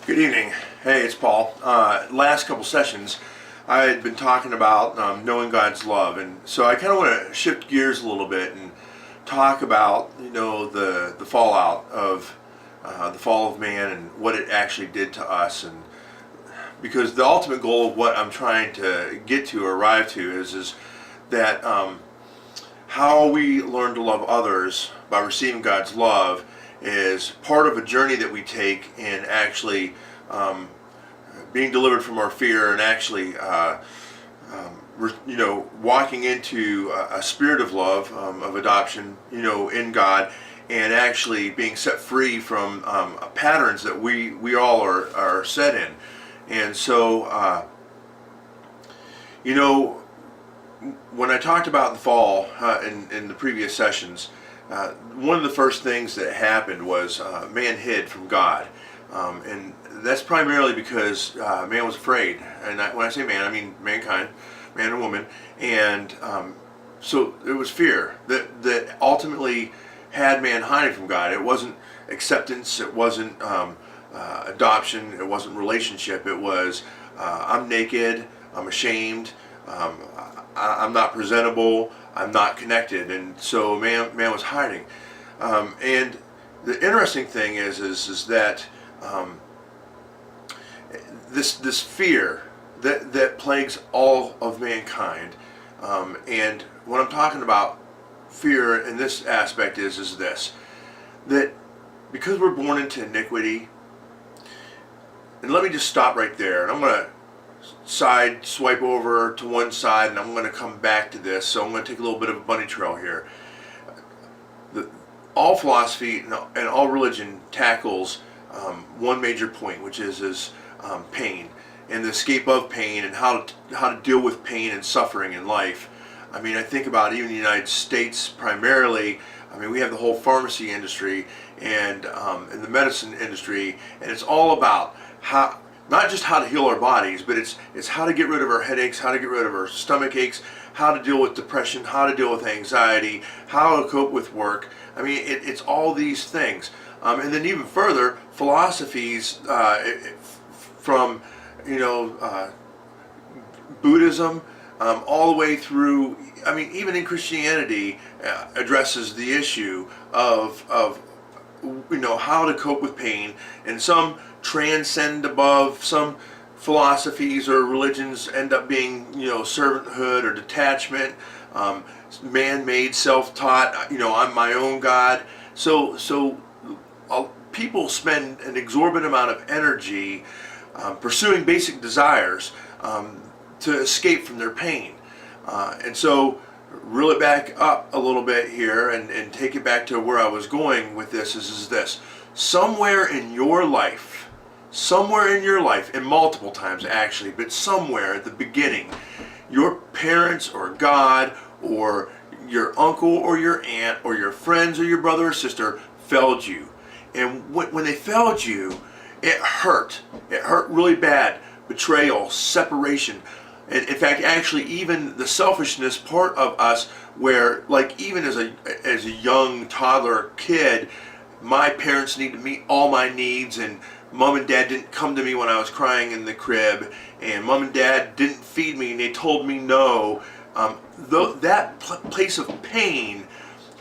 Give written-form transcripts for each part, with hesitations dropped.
Good evening. Hey, it's Paul. Last couple sessions, I had been talking about knowing God's love, and so I kind of want to shift gears a little bit and talk about the fallout of the fall of man and what it actually did to us, and because the ultimate goal of what I'm trying to get to or arrive to is that how we learn to love others by receiving God's love is part of a journey that we take in actually being delivered from our fear and actually walking into a spirit of love, of adoption, in God, and actually being set free from patterns that we all are set in. And so when I talked about the fall in the previous sessions, one of the first things that happened was man hid from God. And that's primarily because man was afraid. And when I say man, I mean mankind, man and woman. And so it was fear that ultimately had man hiding from God. It wasn't acceptance, it wasn't adoption, it wasn't relationship. It was I'm naked, I'm ashamed, I'm not presentable, I'm not connected, and so man was hiding. And the interesting thing is that this fear that plagues all of mankind, and what I'm talking about fear in this aspect is this, that because we're born into iniquity, and let me just stop right there, and I'm going to swipe over to one side, and I'm going to come back to this. So I'm going to take a little bit of a bunny trail here. All philosophy and all religion tackles one major point, which is pain and the escape of pain and how to deal with pain and suffering in life. I mean, I think about even the United States primarily. I mean, we have the whole pharmacy industry and the medicine industry, and it's all about how, not just how to heal our bodies, but it's how to get rid of our headaches, how to get rid of our stomach aches, how to deal with depression, how to deal with anxiety, how to cope with work. I mean, it's all these things. And then even further, philosophies from Buddhism all the way through. I mean, even in Christianity, addresses the issue of how to cope with pain, and some transcend above. Some philosophies or religions end up being servanthood or detachment, man-made, self-taught. I'm my own God. So people spend an exorbitant amount of energy pursuing basic desires to escape from their pain, and so reel it back up a little bit here and take it back to where I was going with this is this. Somewhere in your life, and multiple times actually, but somewhere at the beginning, your parents or God or your uncle or your aunt or your friends or your brother or sister failed you. And when they failed you, it hurt. It hurt really bad. Betrayal, separation. And in fact, actually, even the selfishness part of us, where like even as a young toddler kid, my parents need to meet all my needs, and mom and dad didn't come to me when I was crying in the crib, and mom and dad didn't feed me, and they told me no. That place of pain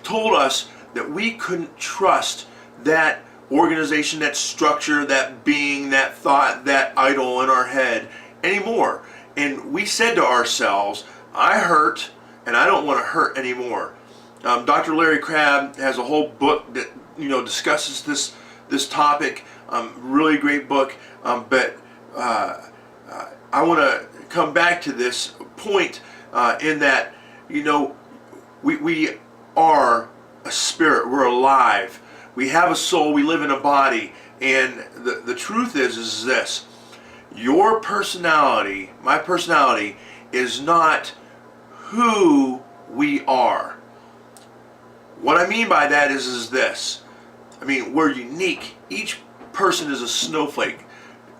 told us that we couldn't trust that organization, that structure, that being, that thought, that idol in our head anymore. And we said to ourselves, I hurt, and I don't want to hurt anymore. Dr. Larry Crabb has a whole book that discusses this topic. Really great book. But I want to come back to this point in that we are a spirit. We're alive. We have a soul. We live in a body. And the truth is this. Your personality, my personality, is not who we are. What I mean by that is this. I mean, we're unique. Each person is a snowflake,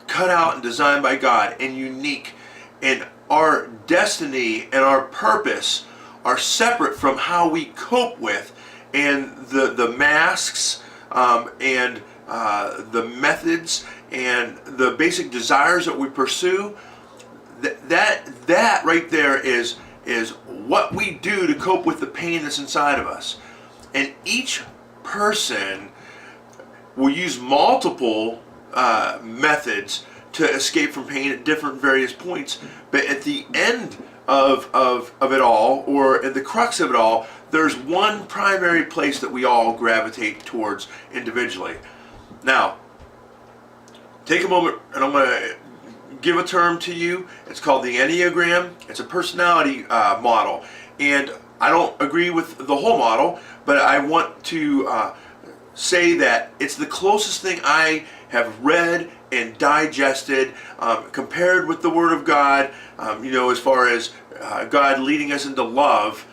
cut out and designed by God, and unique. And our destiny and our purpose are separate from how we cope with and the masks and the methods and the basic desires that we pursue, that right there is what we do to cope with the pain that's inside of us. And each person will use multiple methods to escape from pain at different various points. But at the end of it all, or at the crux of it all, there's one primary place that we all gravitate towards individually. Now, take a moment, and I'm going to give a term to you. It's called the enneagram. It's a personality model, and I don't agree with the whole model, but I want to say that it's the closest thing I have read and digested, compared with the Word of God, as far as God leading us into love,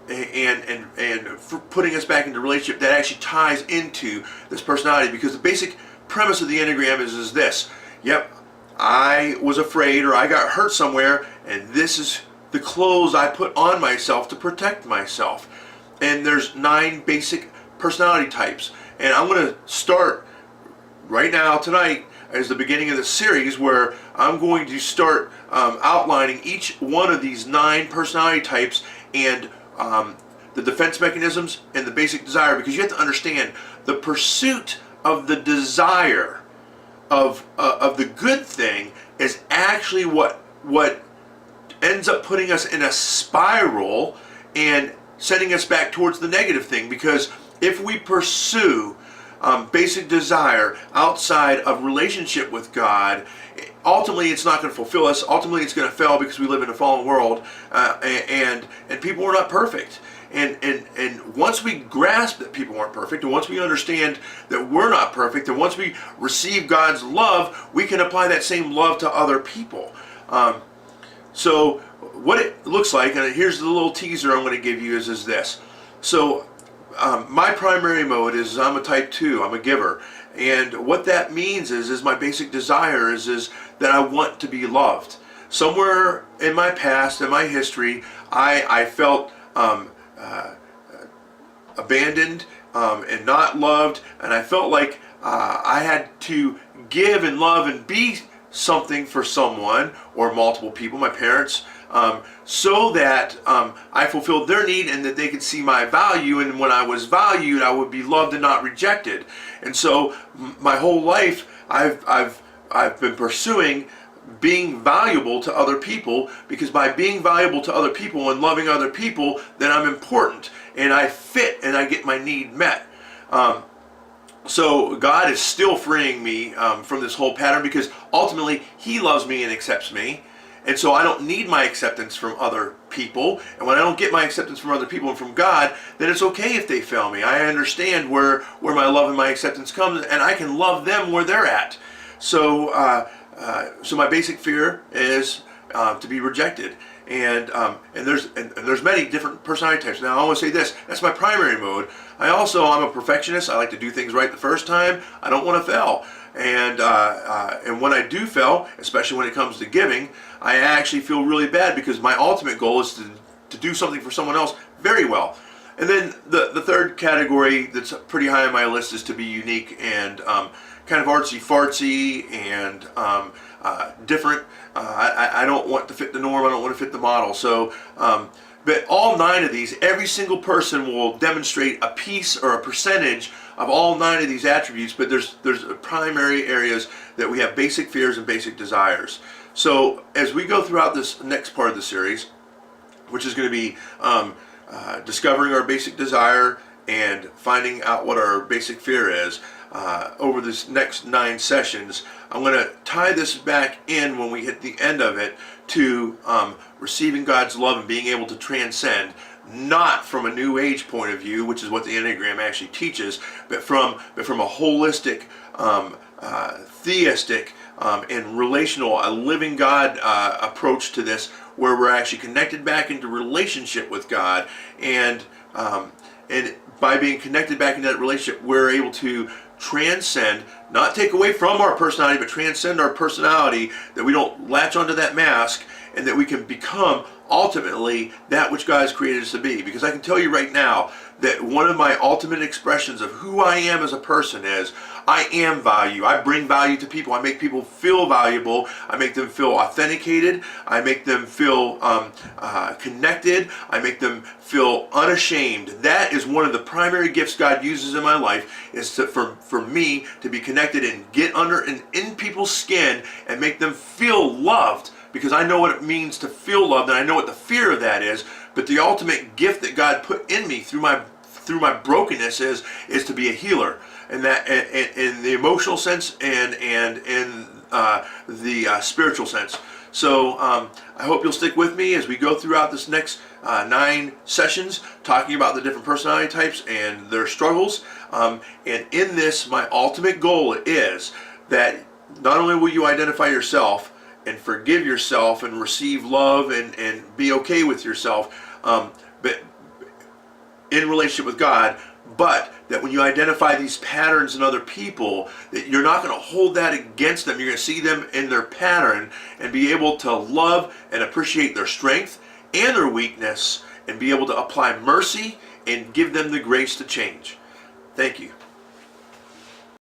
and for putting us back into relationship, that actually ties into this personality. Because the basic premise of the Enneagram is this: yep, I was afraid, or I got hurt somewhere, and this is the clothes I put on myself to protect myself. And there's 9 basic personality types, and I'm going to start right now, tonight, as the beginning of the series, where I'm going to start outlining each one of these 9 personality types, and the defense mechanisms and the basic desire. Because you have to understand, the pursuit of the desire of the good thing is actually what ends up putting us in a spiral and sending us back towards the negative thing. Because if we pursue basic desire outside of relationship with God, ultimately it's not going to fulfill us. Ultimately it's going to fail, because we live in a fallen world, and people are not perfect. And once we grasp that people aren't perfect, and once we understand that we're not perfect, and once we receive God's love, we can apply that same love to other people. So what it looks like, and here's the little teaser I'm going to give you, is this. So my primary mode is I'm a type 2. I'm a giver. And what that means is my basic desire is that I want to be loved. Somewhere in my past, in my history, I felt abandoned and not loved, and I felt like I had to give and love and be something for someone or multiple people, my parents, so that I fulfilled their need and that they could see my value. And when I was valued, I would be loved and not rejected. And so my whole life, I've been pursuing being valuable to other people, because by being valuable to other people and loving other people, then I'm important and I fit and I get my need met. So God is still freeing me from this whole pattern, because ultimately He loves me and accepts me. And so I don't need my acceptance from other people. And when I don't get my acceptance from other people and from God, then it's okay if they fail me. I understand where my love and my acceptance comes, and I can love them where they're at. So so my basic fear is to be rejected. And there's many different personality types. Now I want to say this: that's my primary mode. I'm a perfectionist. I like to do things right the first time. I don't want to fail. And when I do fail, especially when it comes to giving, I actually feel really bad, because my ultimate goal is to do something for someone else very well. And then the third category that's pretty high on my list is to be unique and kind of artsy-fartsy and different. I don't want to fit the norm. I don't want to fit the model. So, but all 9 of these, every single person will demonstrate a piece or a percentage of all 9 of these attributes. But there's primary areas that we have basic fears and basic desires. So as we go throughout this next part of the series, which is going to be discovering our basic desire and finding out what our basic fear is, over this next 9 sessions, I'm going to tie this back in when we hit the end of it to receiving God's love and being able to transcend, not from a New Age point of view, which is what the Enneagram actually teaches, but from a holistic, theistic, and relational, a living God approach to this, where we're actually connected back into relationship with God, and by being connected back into that relationship, we're able to transcend, not take away from our personality, but transcend our personality, that we don't latch onto that mask, and that we can become ultimately that which God has created us to be. Because I can tell you right now that one of my ultimate expressions of who I am as a person is, I am value. I bring value to people. I make people feel valuable. I make them feel authenticated. I make them feel connected. I make them feel unashamed. That is one of the primary gifts God uses in my life, is for me to be connected and get under and in people's skin and make them feel loved, because I know what it means to feel loved, and I know what the fear of that is. But the ultimate gift that God put in me through my brokenness is to be a healer, and that in the emotional sense and in the spiritual sense. So I hope you'll stick with me as we go throughout this next 9 sessions, talking about the different personality types and their struggles. And in this, my ultimate goal is that not only will you identify yourself and forgive yourself and receive love and be okay with yourself, but in relationship with God, but that when you identify these patterns in other people, that you're not going to hold that against them. You're going to see them in their pattern and be able to love and appreciate their strength and their weakness, and be able to apply mercy and give them the grace to change. Thank you.